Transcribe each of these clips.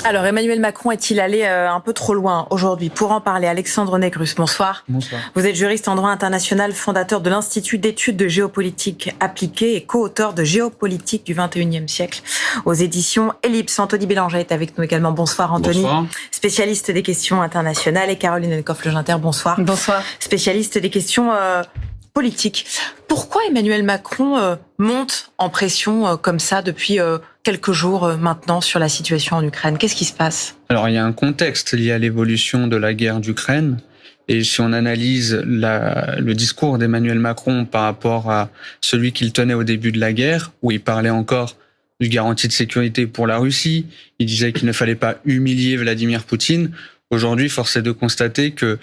Alors, Emmanuel Macron est-il allé un peu trop loin aujourd'hui? Pour en parler, Alexandre Négrus, bonsoir. Bonsoir. Vous êtes juriste en droit international, fondateur de l'Institut d'études de géopolitique appliquée et co-auteur de Géopolitique du XXIe siècle aux éditions Ellipse. Anthony Bélanger est avec nous également. Bonsoir Anthony. Bonsoir. Spécialiste des questions internationales. Et Caroline Hennecoff-Leginter, bonsoir. Bonsoir. Spécialiste des questions politiques. Pourquoi Emmanuel Macron monte en pression comme ça depuis quelques jours maintenant sur la situation en Ukraine? Qu'est-ce qui se passe? Alors, il y a un contexte lié à l'évolution de la guerre d'Ukraine. Et si on analyse le discours d'Emmanuel Macron par rapport à celui qu'il tenait au début de la guerre, où il parlait encore d'une garantie de sécurité pour la Russie, il disait qu'il ne fallait pas humilier Vladimir Poutine. Aujourd'hui, force est de constater que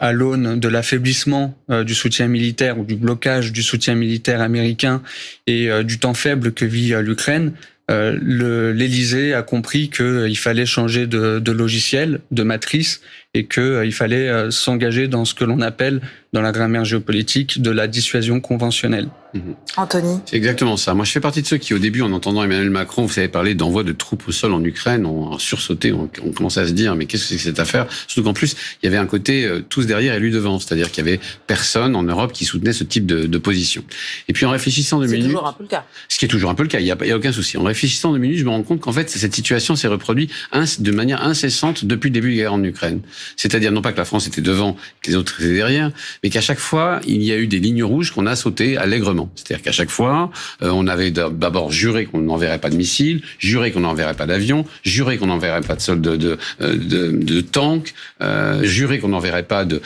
à l'aune de l'affaiblissement du soutien militaire ou du blocage du soutien militaire américain et du temps faible que vit l'Ukraine, l'Élysée a compris qu'il fallait changer de logiciel, de matrice, et qu'il fallait s'engager dans ce que l'on appelle, dans la grammaire géopolitique, de la dissuasion conventionnelle. Anthony. C'est exactement ça. Moi, je fais partie de ceux qui, au début, en entendant Emmanuel Macron, vous savez, parler d'envoi de troupes au sol en Ukraine, ont sursauté, on commençait à se dire, mais qu'est-ce que c'est que cette affaire? Surtout qu'en plus, il y avait un côté tous derrière et lui devant, c'est-à-dire qu'il y avait personne en Europe qui soutenait ce type de position. Et puis, en réfléchissant 2 minutes... C'est toujours un peu le cas. Ce qui est toujours un peu le cas, il y a aucun souci. En réfléchissant 2 minutes, je me rends compte qu'en fait, cette situation s'est reproduite de manière incessante depuis le début de la guerre en Ukraine. C'est-à-dire, non pas que la France était devant, que les autres étaient derrière, mais qu'à chaque fois, il y a eu des lignes rouges qu'on a sautées allègrement. C'est-à-dire qu'à chaque fois, on avait d'abord juré qu'on n'enverrait pas de missiles, juré qu'on n'enverrait pas d'avions, juré qu'on n'enverrait pas de soldats de tanks, juré qu'on n'enverrait pas de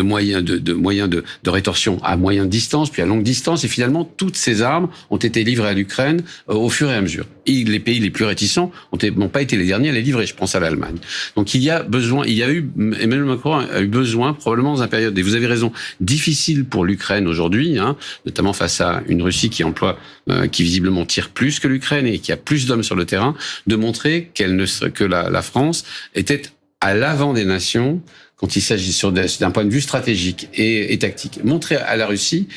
moyens de rétorsion à moyenne distance, puis à longue distance, et finalement, toutes ces armes ont été livrées à l'Ukraine au fur et à mesure. Et les pays les plus réticents n'ont pas été les derniers à les livrer, je pense à l'Allemagne. Donc Emmanuel Macron a eu besoin, probablement dans une période, et vous avez raison, difficile pour l'Ukraine aujourd'hui, notamment face à une Russie qui visiblement tire plus que l'Ukraine et qui a plus d'hommes sur le terrain, de montrer que la France était à l'avant des nations quand il s'agit d'un point de vue stratégique et tactique. Montrer à la Russie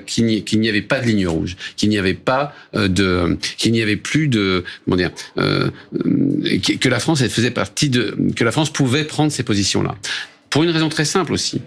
qu'il n'y avait pas de ligne rouge, qu'il n'y avait plus de que la France que la France pouvait prendre ces positions-là. Pour une raison très simple aussi.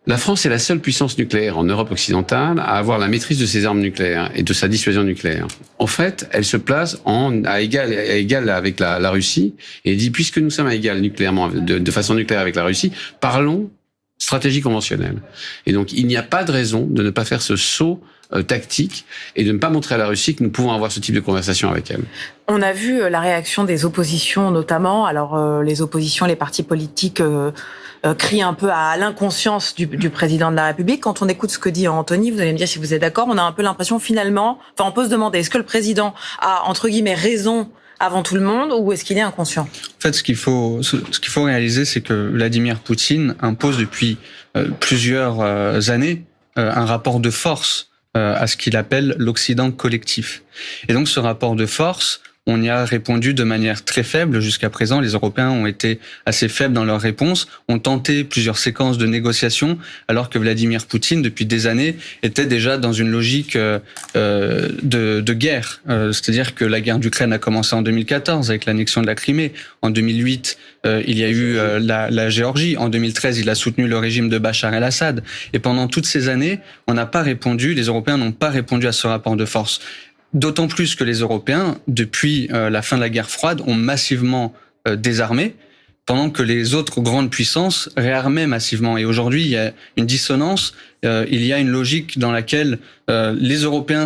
La France est la seule puissance nucléaire en Europe occidentale à avoir la maîtrise de ses armes nucléaires et de sa dissuasion nucléaire. En fait, elle se place à égal avec la Russie et dit, puisque nous sommes à égal nucléairement, de façon nucléaire avec la Russie, parlons stratégie conventionnelle. Et donc, il n'y a pas de raison de ne pas faire ce saut tactique et de ne pas montrer à la Russie que nous pouvons avoir ce type de conversation avec elle. On a vu la réaction des oppositions notamment. Alors, les oppositions, les partis politiques crient un peu à l'inconscience du président de la République. Quand on écoute ce que dit Anthony, vous allez me dire si vous êtes d'accord, on a un peu l'impression finalement, on peut se demander, est-ce que le président a, entre guillemets, raison avant tout le monde ou est-ce qu'il est inconscient? En fait, ce qu'il faut réaliser, c'est que Vladimir Poutine impose depuis plusieurs années un rapport de force à ce qu'il appelle l'Occident collectif. Et donc, ce rapport de force, on y a répondu de manière très faible. Jusqu'à présent, les Européens ont été assez faibles dans leur réponse, ont tenté plusieurs séquences de négociations, alors que Vladimir Poutine, depuis des années, était déjà dans une logique de guerre. C'est-à-dire que la guerre d'Ukraine a commencé en 2014 avec l'annexion de la Crimée. En 2008, il y a eu la Géorgie. En 2013, il a soutenu le régime de Bachar el-Assad. Et pendant toutes ces années, on n'a pas répondu, les Européens n'ont pas répondu à ce rapport de force. D'autant plus que les Européens, depuis la fin de la guerre froide, ont massivement désarmé, pendant que les autres grandes puissances réarmaient massivement. Et aujourd'hui, il y a une dissonance, il y a une logique dans laquelle les Européens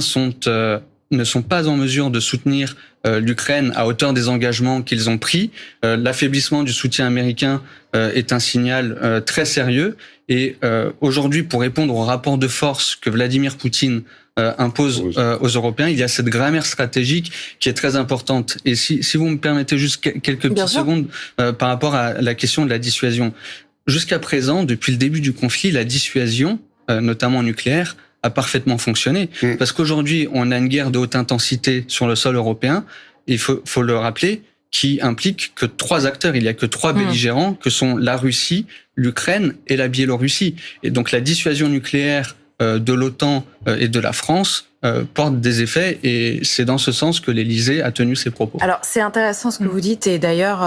ne sont pas en mesure de soutenir l'Ukraine à hauteur des engagements qu'ils ont pris. L'affaiblissement du soutien américain est un signal très sérieux. Et aujourd'hui, pour répondre au rapport de force que Vladimir Poutine impose aux Européens, il y a cette grammaire stratégique qui est très importante. Et si vous me permettez juste quelques petites secondes par rapport à la question de la dissuasion. Jusqu'à présent, depuis le début du conflit, la dissuasion, notamment nucléaire, a parfaitement fonctionné. Parce qu'aujourd'hui, on a une guerre de haute intensité sur le sol européen. Il faut le rappeler, qui implique que 3 acteurs. Il n'y a que 3 belligérants, que sont la Russie, l'Ukraine et la Biélorussie. Et donc la dissuasion nucléaire de l'OTAN et de la France porte des effets, et c'est dans ce sens que l'Élysée a tenu ses propos. Alors, c'est intéressant ce que vous dites, et d'ailleurs,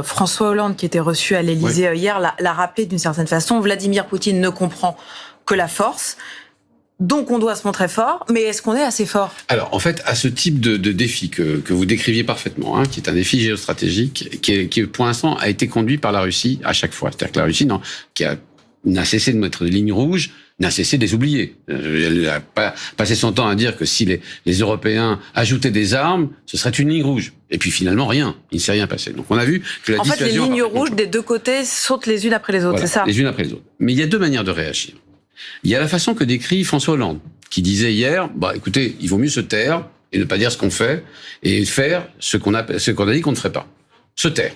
François Hollande, qui était reçu à l'Élysée hier, l'a rappelé d'une certaine façon. Vladimir Poutine ne comprend que la force. Donc, on doit se montrer fort, mais est-ce qu'on est assez fort ? Alors, en fait, à ce type de défi que vous décriviez parfaitement, qui est un défi géostratégique, qui pour l'instant a été conduit par la Russie à chaque fois. C'est-à-dire que la Russie, qui n'a cessé de mettre des lignes rouges, n'a cessé de les oublier. Elle n'a pas passé son temps à dire que si les Européens ajoutaient des armes, ce serait une ligne rouge. Et puis finalement, rien. Il ne s'est rien passé. Donc on a vu que la dissuasion... En fait, les lignes rouges des deux côtés sautent les unes après les autres, Voilà, c'est ça ? les unes après les autres. Mais il y a deux manières de réagir. Il y a la façon que décrit François Hollande, qui disait hier, écoutez, il vaut mieux se taire et ne pas dire ce qu'on fait, et faire ce qu'on a dit qu'on ne ferait pas. Se taire.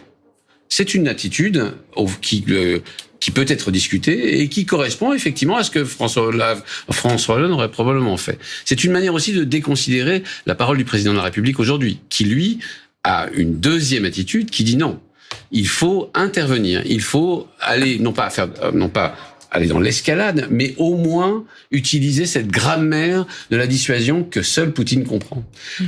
C'est une attitude qui peut être discutée et qui correspond effectivement à ce que François Hollande aurait probablement fait. C'est une manière aussi de déconsidérer la parole du président de la République aujourd'hui, qui lui a une deuxième attitude qui dit non. Il faut intervenir, il faut aller, non pas aller dans l'escalade, mais au moins utiliser cette grammaire de la dissuasion que seul Poutine comprend.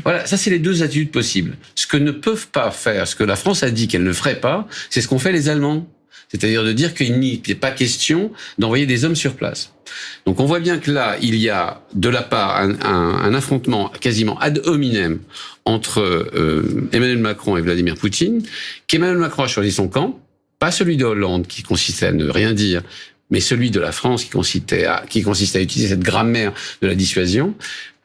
Voilà, ça c'est les deux attitudes possibles. Ce que ne peuvent pas faire, ce que la France a dit qu'elle ne ferait pas, c'est ce qu'ont fait les Allemands. C'est-à-dire de dire qu'il n'est pas question d'envoyer des hommes sur place. Donc on voit bien que là, il y a de la part un affrontement quasiment ad hominem entre Emmanuel Macron et Vladimir Poutine, qu'Emmanuel Macron a choisi son camp, pas celui de Hollande qui consistait à ne rien dire, mais celui de la France qui consistait à utiliser cette grammaire de la dissuasion,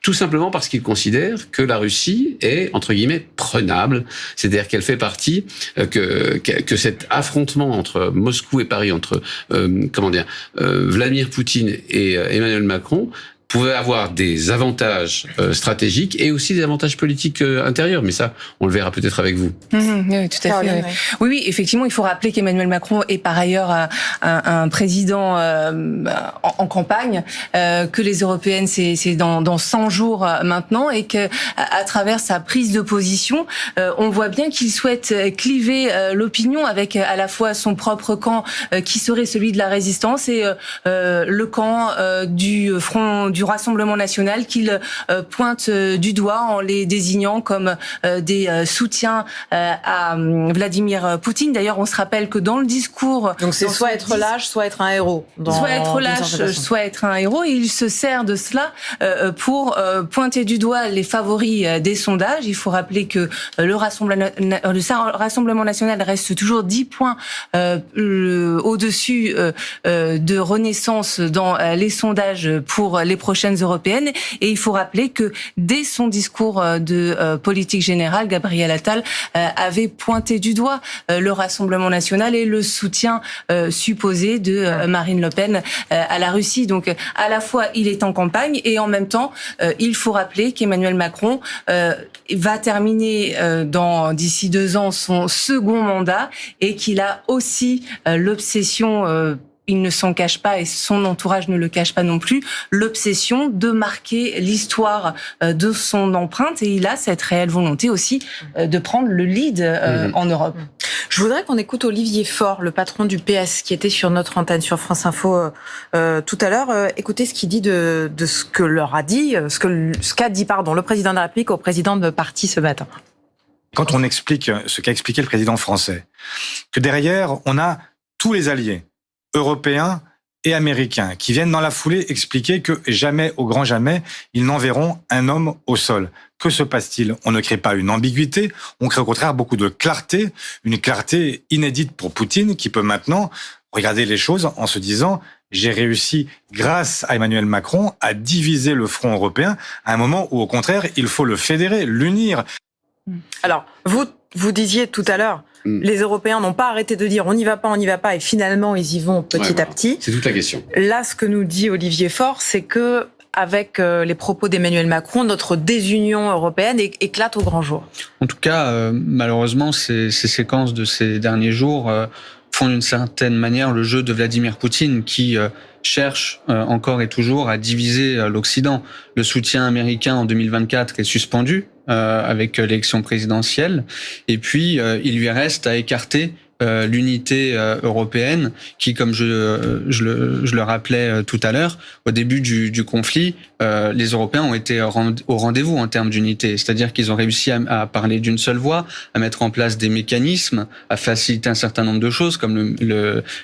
tout simplement parce qu'il considère que la Russie est, entre guillemets, prenable, c'est-à-dire qu'elle fait partie, que cet affrontement entre Moscou et Paris, entre Vladimir Poutine et Emmanuel Macron, pouvait avoir des avantages stratégiques et aussi des avantages politiques intérieurs. Mais ça, on le verra peut-être avec vous. Oui, tout à fait. Oui, effectivement, il faut rappeler qu'Emmanuel Macron est par ailleurs un président en campagne, que les Européennes, c'est dans 100 jours maintenant, et que à travers sa prise de position, on voit bien qu'il souhaite cliver l'opinion avec à la fois son propre camp, qui serait celui de la résistance, et le camp du Front du Rassemblement national qu'il pointe du doigt en les désignant comme des soutiens à Vladimir Poutine. D'ailleurs, on se rappelle que dans le discours... Donc c'est soit être lâche, soit être un héros. Soit être lâche, soit être un héros. Et il se sert de cela pour pointer du doigt les favoris des sondages. Il faut rappeler que le Rassemblement national reste toujours 10 points au-dessus de Renaissance dans les sondages pour les prochaines européennes. Et il faut rappeler que dès son discours de politique générale, Gabriel Attal avait pointé du doigt le Rassemblement national et le soutien supposé de Marine Le Pen à la Russie. Donc à la fois il est en campagne, et en même temps il faut rappeler qu'Emmanuel Macron va terminer d'ici 2 ans son second mandat, et qu'il a aussi l'obsession, il ne s'en cache pas et son entourage ne le cache pas non plus, l'obsession de marquer l'histoire de son empreinte, et il a cette réelle volonté aussi de prendre le lead en Europe. Je voudrais qu'on écoute Olivier Faure, le patron du PS, qui était sur notre antenne sur France Info tout à l'heure. Écoutez ce qu'il dit de ce que leur a dit, ce qu'a dit le président de la République au président de parti ce matin. Quand on explique ce qu'a expliqué le président français, que derrière on a tous les alliés européens et américains qui viennent dans la foulée expliquer que jamais, au grand jamais, ils n'enverront un homme au sol. Que se passe-t-il ? On ne crée pas une ambiguïté, on crée au contraire beaucoup de clarté, une clarté inédite pour Poutine qui peut maintenant regarder les choses en se disant « j'ai réussi, grâce à Emmanuel Macron, à diviser le front européen à un moment où, au contraire, il faut le fédérer, l'unir ». Alors, vous disiez tout à l'heure, les Européens n'ont pas arrêté de dire on n'y va pas, et finalement ils y vont petit à petit. C'est toute la question. Là, ce que nous dit Olivier Faure, c'est que avec les propos d'Emmanuel Macron, notre désunion européenne éclate au grand jour. En tout cas, malheureusement, ces séquences de ces derniers jours font d'une certaine manière le jeu de Vladimir Poutine, qui cherche encore et toujours à diviser l'Occident. Le soutien américain en 2024 est suspendu avec l'élection présidentielle, et puis il lui reste à écarter l'unité européenne, qui, comme je le rappelais tout à l'heure, au début du conflit, les Européens ont été au rendez-vous en termes d'unité. C'est-à-dire qu'ils ont réussi à parler d'une seule voix, à mettre en place des mécanismes, à faciliter un certain nombre de choses, comme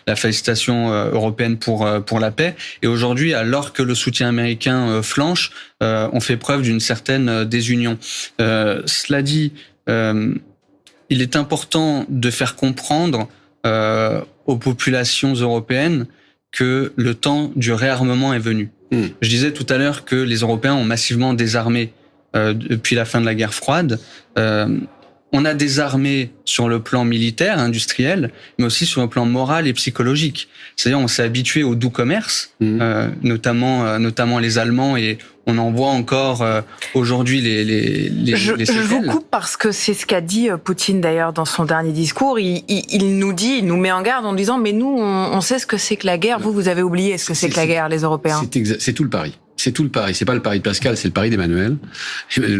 la félicitation européenne pour la paix. Et aujourd'hui, alors que le soutien américain flanche, on fait preuve d'une certaine désunion. Cela dit, il est important de faire comprendre aux populations européennes que le temps du réarmement est venu. Je disais tout à l'heure que les Européens ont massivement désarmé depuis la fin de la guerre froide. On a désarmé sur le plan militaire, industriel, mais aussi sur le plan moral et psychologique. C'est-à-dire, on s'est habitué au doux commerce, notamment les Allemands, et on en voit encore aujourd'hui les séquelles. Je vous coupe parce que c'est ce qu'a dit Poutine d'ailleurs dans son dernier discours. Il nous met en garde en disant mais nous on sait ce que c'est que la guerre. Vous avez oublié ce que c'est que la guerre, les Européens. C'est tout le pari. C'est tout le pari. C'est pas le pari de Pascal, c'est le pari d'Emmanuel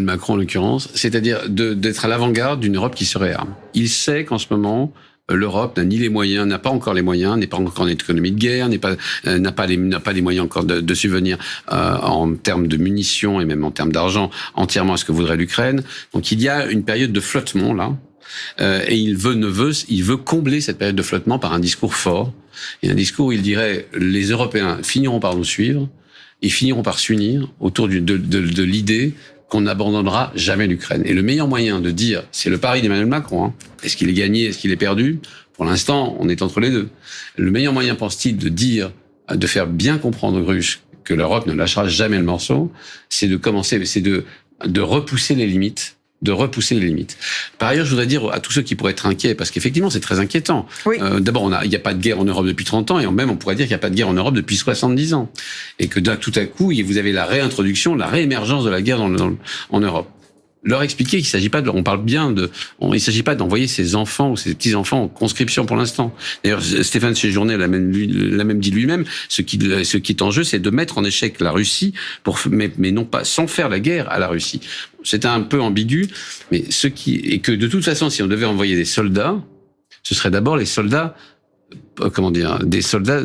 Macron en l'occurrence. C'est-à-dire d'être à l'avant-garde d'une Europe qui se réarme. Il sait qu'en ce moment, l'Europe n'a ni les moyens, n'a pas encore les moyens, n'est pas encore en économie de guerre, n'a pas les moyens encore de subvenir en termes de munitions et même en termes d'argent entièrement à ce que voudrait l'Ukraine. Donc il y a une période de flottement là. Et il veut combler cette période de flottement par un discours fort. Et un discours où il dirait les Européens finiront par nous suivre. Ils finiront par s'unir autour de l'idée qu'on n'abandonnera jamais l'Ukraine. Et le meilleur moyen de dire, c'est le pari d'Emmanuel Macron, hein, est-ce qu'il est gagné, est-ce qu'il est perdu? Pour l'instant, on est entre les deux. Le meilleur moyen, pense-t-il, de faire bien comprendre aux Russes que l'Europe ne lâchera jamais le morceau, c'est de repousser les limites. Par ailleurs, je voudrais dire à tous ceux qui pourraient être inquiets, parce qu'effectivement, c'est très inquiétant. Oui. D'abord, il n'y a pas de guerre en Europe depuis 30 ans, et même on pourrait dire qu'il n'y a pas de guerre en Europe depuis 70 ans. Et que tout à coup, vous avez la réintroduction, la réémergence de la guerre en Europe. Leur expliquer qu'il s'agit pas il s'agit pas d'envoyer ses enfants ou ses petits-enfants en conscription pour l'instant. D'ailleurs, Stéphane Séjourné l'a même dit lui-même, ce qui est en jeu, c'est de mettre en échec la Russie mais non pas sans faire la guerre à la Russie. C'était un peu ambigu, mais et que de toute façon, si on devait envoyer des soldats, ce serait d'abord les soldats, des soldats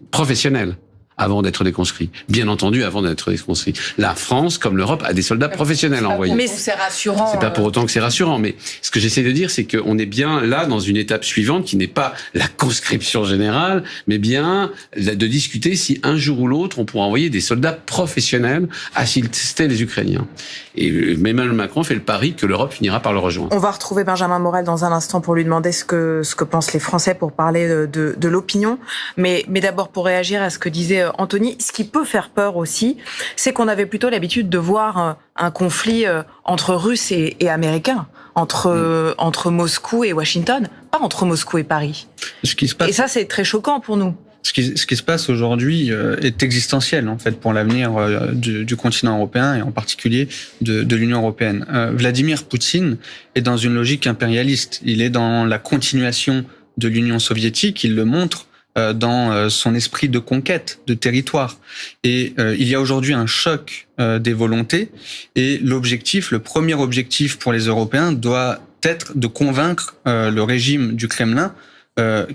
professionnels. Avant d'être des conscrits. Bien entendu, avant d'être des conscrits. La France, comme l'Europe, a des soldats professionnels à envoyer. Mais c'est rassurant. C'est pas pour autant que c'est rassurant, mais ce que j'essaie de dire, c'est qu'on est bien là dans une étape suivante qui n'est pas la conscription générale, mais bien de discuter si un jour ou l'autre, on pourra envoyer des soldats professionnels assister les Ukrainiens. Et Emmanuel Macron fait le pari que l'Europe finira par le rejoindre. On va retrouver Benjamin Morel dans un instant pour lui demander ce que pensent les Français pour parler de l'opinion. Mais d'abord, pour réagir à ce que disait Anthony, ce qui peut faire peur aussi, c'est qu'on avait plutôt l'habitude de voir un conflit entre Russes et Américains, entre Moscou et Washington, pas entre Moscou et Paris. Et ça, c'est très choquant pour nous. Ce qui se passe aujourd'hui est existentiel en fait pour l'avenir du continent européen et en particulier de l'Union européenne. Vladimir Poutine est dans une logique impérialiste. Il est dans la continuation de l'Union soviétique. Il le montre dans son esprit de conquête de territoire. Et il y a aujourd'hui un choc des volontés. Et le premier objectif pour les Européens doit être de convaincre le régime du Kremlin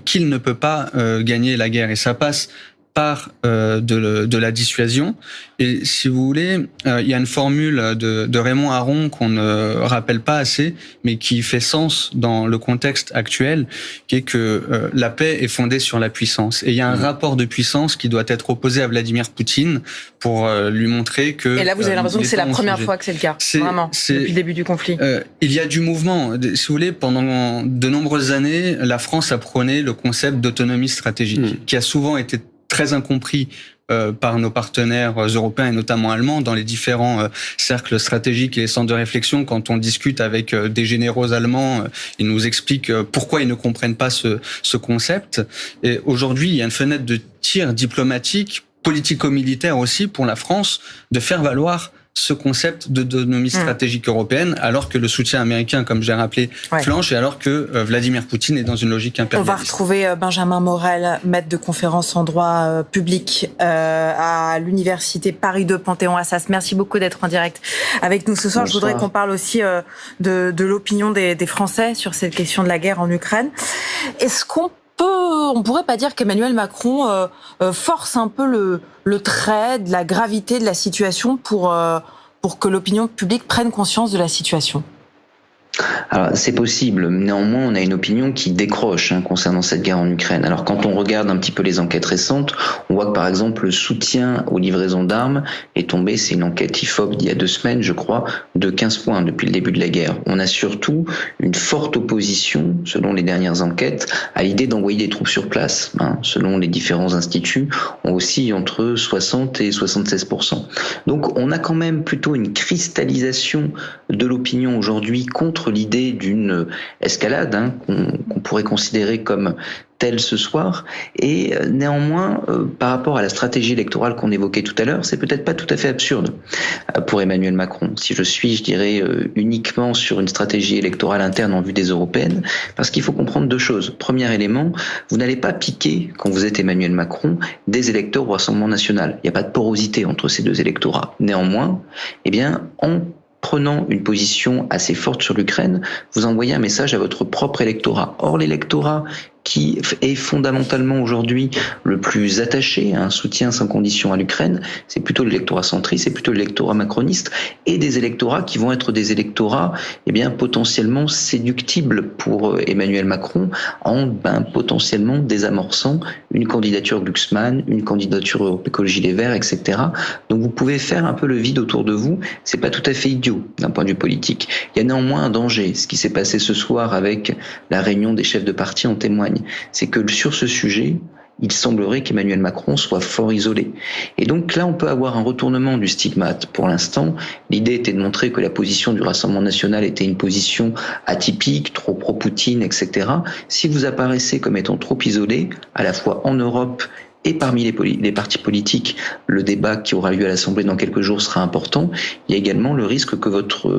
qu'il ne peut pas gagner la guerre. Et ça passe par de la dissuasion. Et si vous voulez, il y a une formule de Raymond Aron qu'on ne rappelle pas assez, mais qui fait sens dans le contexte actuel, qui est que la paix est fondée sur la puissance. Et il y a un rapport de puissance qui doit être opposé à Vladimir Poutine pour lui montrer que... Et là, vous avez l'impression que c'est la première fois que c'est le cas, vraiment, depuis le début du conflit. Il y a du mouvement. Si vous voulez, pendant de nombreuses années, la France a prôné le concept d'autonomie stratégique, qui a souvent été très incompris par nos partenaires européens et notamment allemands dans les différents cercles stratégiques et les centres de réflexion. Quand on discute avec des généraux allemands, ils nous expliquent pourquoi ils ne comprennent pas ce concept. Et aujourd'hui, il y a une fenêtre de tir diplomatique, politico-militaire aussi, pour la France, de faire valoir ce concept d'autonomie stratégique européenne, alors que le soutien américain, comme j'ai rappelé, flanche, et alors que Vladimir Poutine est dans une logique impérialiste. On va retrouver Benjamin Morel, maître de conférence en droit public à l'université Paris 2 Panthéon-Assas. Merci beaucoup d'être en direct avec nous ce soir. Bonsoir. Je voudrais qu'on parle aussi de l'opinion des Français sur cette question de la guerre en Ukraine. Est-ce qu'on pourrait pas dire qu'Emmanuel Macron force un peu le trait de la gravité de la situation pour que l'opinion publique prenne conscience de la situation? Alors, c'est possible. Néanmoins, on a une opinion qui décroche concernant cette guerre en Ukraine. Alors, quand on regarde un petit peu les enquêtes récentes, on voit que, par exemple, le soutien aux livraisons d'armes est tombé, c'est une enquête IFOP d'il y a 2 semaines, je crois, de 15 points depuis le début de la guerre. On a surtout une forte opposition, selon les dernières enquêtes, à l'idée d'envoyer des troupes sur place. Selon les différents instituts, on oscille entre 60 et 76%. Donc, on a quand même plutôt une cristallisation de l'opinion aujourd'hui contre l'idée d'une escalade qu'on pourrait considérer comme telle ce soir. Et néanmoins, par rapport à la stratégie électorale qu'on évoquait tout à l'heure, c'est peut-être pas tout à fait absurde pour Emmanuel Macron. Si je dirais, uniquement sur une stratégie électorale interne en vue des européennes, parce qu'il faut comprendre 2 choses. Premier élément, vous n'allez pas piquer, quand vous êtes Emmanuel Macron, des électeurs au Rassemblement national. Il n'y a pas de porosité entre ces 2 électorats. Néanmoins, en prenant une position assez forte sur l'Ukraine, vous envoyez un message à votre propre électorat. Or, l'électorat qui est fondamentalement aujourd'hui le plus attaché à un soutien sans condition à l'Ukraine, c'est plutôt l'électorat centriste, c'est plutôt l'électorat macroniste, et des électorats qui vont être des électorats potentiellement séductibles pour Emmanuel Macron en potentiellement désamorçant une candidature Glucksmann, une candidature Europe Écologie Les Verts, etc. Donc vous pouvez faire un peu le vide autour de vous, c'est pas tout à fait idiot d'un point de vue politique. Il y a néanmoins un danger. Ce qui s'est passé ce soir avec la réunion des chefs de parti en témoigne. C'est que sur ce sujet, il semblerait qu'Emmanuel Macron soit fort isolé. Et donc là, on peut avoir un retournement du stigmate. Pour l'instant, l'idée était de montrer que la position du Rassemblement national était une position atypique, trop pro-Poutine, etc. Si vous apparaissez comme étant trop isolé, à la fois en Europe et parmi les partis politiques, le débat qui aura lieu à l'Assemblée dans quelques jours sera important. Il y a également le risque que votre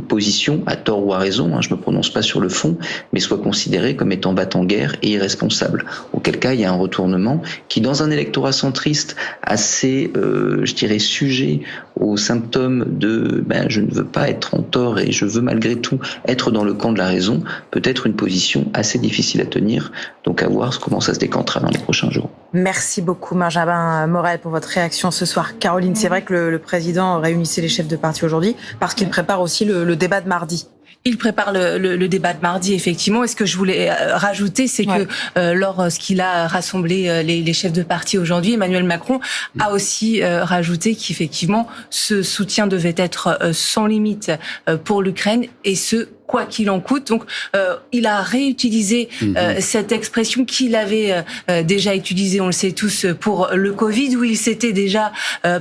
position, à tort ou à raison, je ne me prononce pas sur le fond, mais soit considérée comme étant battant-guerre et irresponsable. Auquel cas, il y a un retournement qui, dans un électorat centriste assez, sujet aux symptômes de je ne veux pas être en tort et je veux malgré tout être dans le camp de la raison, peut être une position assez difficile à tenir. Donc à voir comment ça se décantera dans les prochains jours. Merci beaucoup Benjamin Morel pour votre réaction ce soir. Caroline, c'est vrai que le président réunissait les chefs de parti aujourd'hui parce qu'il prépare aussi le débat de mardi. Il prépare le débat de mardi, effectivement. Et ce que je voulais rajouter, c'est que lorsqu'il a rassemblé les chefs de parti aujourd'hui, Emmanuel Macron a aussi rajouté qu'effectivement, ce soutien devait être sans limite pour l'Ukraine, et ce, quoi qu'il en coûte. Donc, il a réutilisé cette expression qu'il avait déjà utilisée, on le sait tous, pour le Covid, où il s'était déjà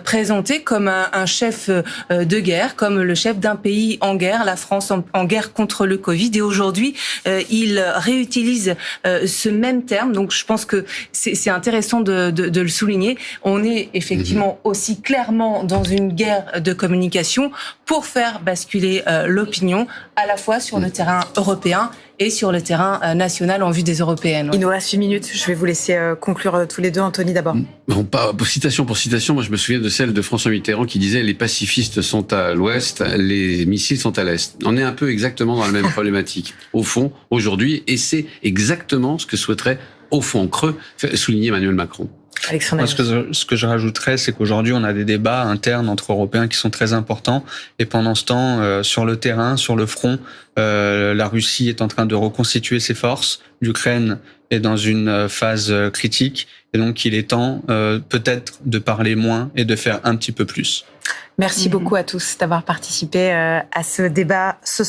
présenté comme un chef de guerre, comme le chef d'un pays en guerre, la France en guerre contre le Covid. Et aujourd'hui, il réutilise ce même terme. Donc, je pense que c'est intéressant de le souligner. On est effectivement aussi clairement dans une guerre de communication pour faire basculer l'opinion, à la fois sur le terrain européen et sur le terrain national en vue des européennes. Il nous reste 8 minutes. Je vais vous laisser conclure tous les deux. Anthony, d'abord. Citation pour citation, moi je me souviens de celle de François Mitterrand qui disait « Les pacifistes sont à l'ouest, les missiles sont à l'est ». On est un peu exactement dans la même problématique, au fond, aujourd'hui, et c'est exactement ce que souhaiterait, au fond, en creux, souligner Emmanuel Macron. Moi, ce que je rajouterais, c'est qu'aujourd'hui, on a des débats internes entre Européens qui sont très importants. Et pendant ce temps, sur le terrain, sur le front, la Russie est en train de reconstituer ses forces. L'Ukraine est dans une phase critique. Et donc, il est temps peut-être de parler moins et de faire un petit peu plus. Merci beaucoup à tous d'avoir participé à ce débat ce